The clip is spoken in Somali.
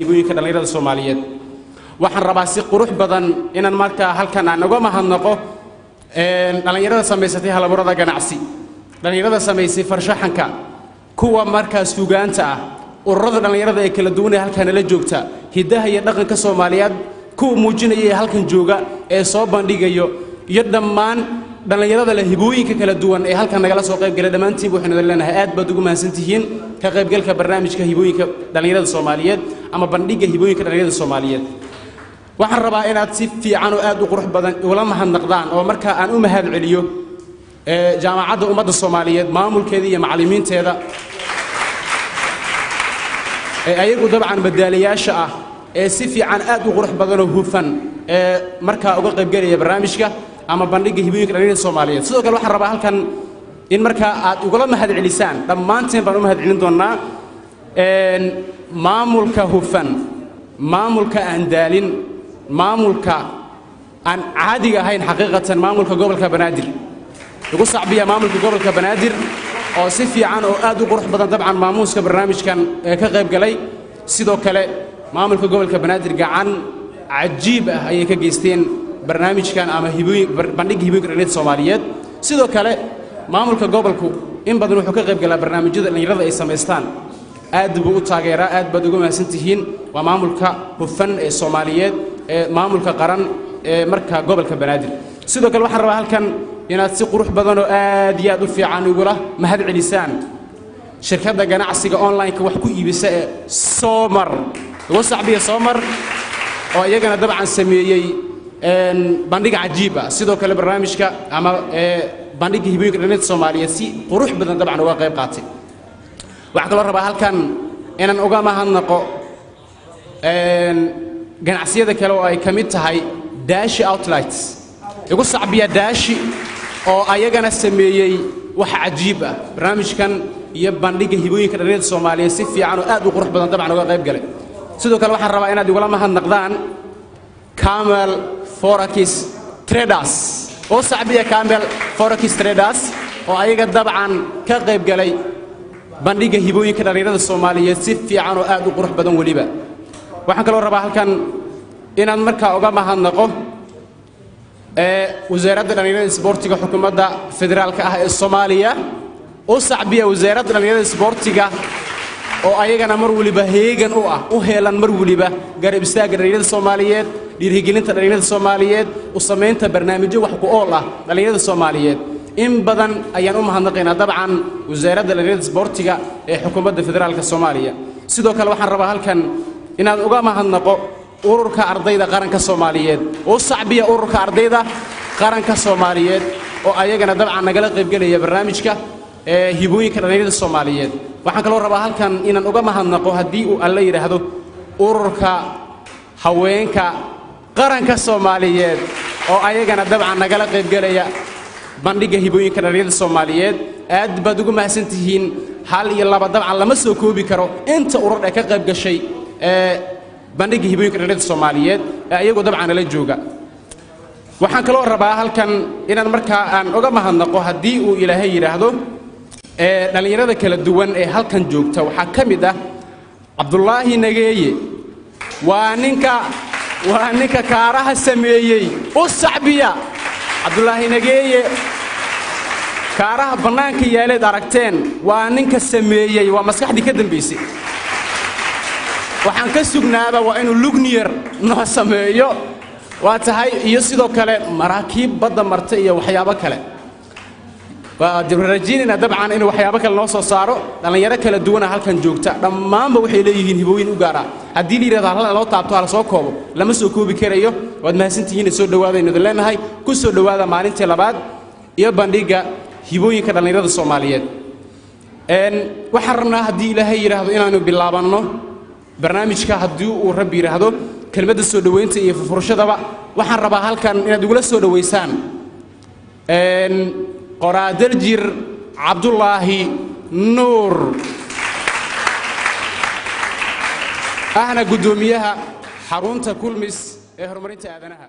hibooyinka dhalinyarada Soomaaliyeed waxaan rabaa si qurux badan inaan markaa halkan aan uga mahadnaqo dhalinyarada sameysatay halaburada ganacsi dhalinyarada sameysay farshaxanka kuwa markaa suugaanta ah ururada dhalinyarada ee kala duwan ee halkan la joogta hidaha iyo dhaqanka Soomaaliyeed kuwa muujinaya halkan jooga ee soo bandhigayo iyo dhammaan dhalinyarada la hibooyinka kala duwan ee halkan nagala soo qayb galay dhamaantiin waxaan leenahay aad baad ugu mahadsantihiin ka qayb galka barnaamijka hibooyinka dhalinyarada Soomaaliyeed ama bandhiga hibooyinka dhalinyarada Soomaaliyeed waxaan rabaa inaad si fiican oo aad u qurux badan ula mahadnaqdaan oo marka aan u mahad celiyo jaamacadda ummadda Soomaaliyeed maamulkeeda iyo macallimiinteeda ayagu dabcan badaalayaasha ah ee si fiican aad u qurux badan oo hufan marka uga qayb galaya barnaamijka ama bandhiga hibooyinka dhalinyarada Soomaaliyeed sidoo kale waxaan rabaa halkan in marka aad ugala mahad celisaan dhammaanteen baan u mahad celin doonaa maamulka hufan maamulka aan daalin maamulka aan caadiga ahayn xaqiiqatan maamulka gobolka Banaadir ugu sacbiya maamulka gobolka Banaadir oo si fiican oo aad u qurux badan dabcan maamuuska barnaamijkan ka qayb galay sidoo kale maamulka gobolka Banaadir gacan cajiib ah ayay ka geysteen barnaamijkan ama bandhiga hibooyinka dhalinyarada Soomaaliyeed sidoo kale maamulka gobolku in badan wuxuu ka qayb galaa barnaamijyada dhalinyarada ay sameystaan aad buu u taageeraa aad baad uga mahadsantihiin waa maamulka hufan ee Soomaaliyeed ee maamulka qaran ee marka gobolka Banaadir sidoo kale waxaan rabaa halkan inaad si qurux badan oo aad iyo aad u fiican ugula mahad celisaan shirkadda ganacsiga online-ka wax ku iibisa ee Soomar ugu sacbiya Soomar oo iyagana dabcan sameeyay bandhiga cajiib ah sidoo kale barnaamijka ama bandhiga hibooyinka dhalinyarada Soomaaliyeed si qurux badan dabcan uga qayb qaatay waxa kale rabaa halkan inaan uga mahadnaqo ganacsiyada kale oo ay kamid tahay Dashi Outlets ugu sacbiya Dashi oo ayagana sameeyay wax cajiib ah barnaamijkan iyo bandhiga hibooyinka dhalinyarada Soomaaliyeed si fiican oo aad u qurux badan dabcan uga qayb galay sidoo kale waxaan rabaa inaad igula mahadnaqdaan Camel Forex Traders oo sacbiya Camel Forex Traders oo ayaga dabcan ka qayb galay bandhiga hibooyinka dhalinyarada Soomaaliyeed si fiican oo aad u qurux badan waliba waxaan kale rabaa halkan inaan markaa uga mahadnaqo wasaaradda dhalinyarada isboortiga xukuumadda federaalka ah ee Soomaaliya oo sacbiya wasaaradda dhalinyarada isboortiga oo ayagana mar waliba heegan u heelan mar waliba garab istaaga dhalinyarada Soomaaliyeed dhiirigelinta dhalinyarada Soomaaliyeed u sameynta barnaamijyo wax ku ool ah dhalinyarada Soomaaliyeed in badan ayaan u mahadnaqaynaa dabcan wasaaradda dhalinyarada isboortiga ee xukuumadda federaalka Soomaaliya sidoo kale waxaan rabaa halkan inaan uga mahadnaqo ururka ardayda qaranka Soomaaliyeed oo sacbiya ururka ardayda qaranka Soomaaliyeed oo ayagana dabcan nagala qayb galaya barnaamijka hibooyinka dhalinyarada Soomaaliyeed waxaan kale rabaa halkan inaan uga mahadnaqo hadii uu alla yiraahdo ururka haweenka qaranka Soomaaliyeed oo ayagana dabcan nagala qayb galaya bandhiga hibooyinka dhalinyarada Soomaaliyeed aad baad ugu mahadsantihiin hal iyo laba dabcan lama soo koobi karo inta urur ay ka qayb gashay bandhiga hibooyinka dhalinyarada Soomaaliyeed ayagoo dabcan la jooga waxaan kale rabaa halkan inaan markaa aan uga mahadnaqo hadii uu Ilaahay yiraahdo dhalinyarada kala duwan ee halkan joogta waxa kamid ah Cabdullaahi Nageeye waa ninka kaaraha sameeyay oo sacbiya Cabdullaahi Nageeye kaaraha banaanka yaaleed aragteen waa ninka sameeyay waa maskaxdii ka dambeysay waxaan ka sugnaaba waa inuu lugniyer noo sameeyo waa tahay iyo sidoo kale maraakiib badda martay iyo waxyaabo kale rajinina dabcan inuu waxyaabo kale noo soo saaro dhalinyaro kala duwan halkan joogta dhammaanba waxay leeyihiin hibooyin u gaar ah hadii la yiraahdo hal loo taabto hal soo koobo lama soo koobi karayo waad mahadsantihiin soo dhawaadayno leenahay ku soo dhawaada maalintii labaad iyo bandhiga hibooyinka dhalinyarada Soomaaliyeed waxaan rabnaa hadii Ilaahay yiraahdo inaanu bilaabanno barnaamijka hadii uu Rabbi yiraahdo kelmadda soo dhaweynta iyo furshadaba waxaan rabaa halkan inaad ugu soo dhaweysaan qoraadal jir Cabdullaahi Nuur ahna gudoomiyaha xarunta kulmis ee horumarinta aadanaha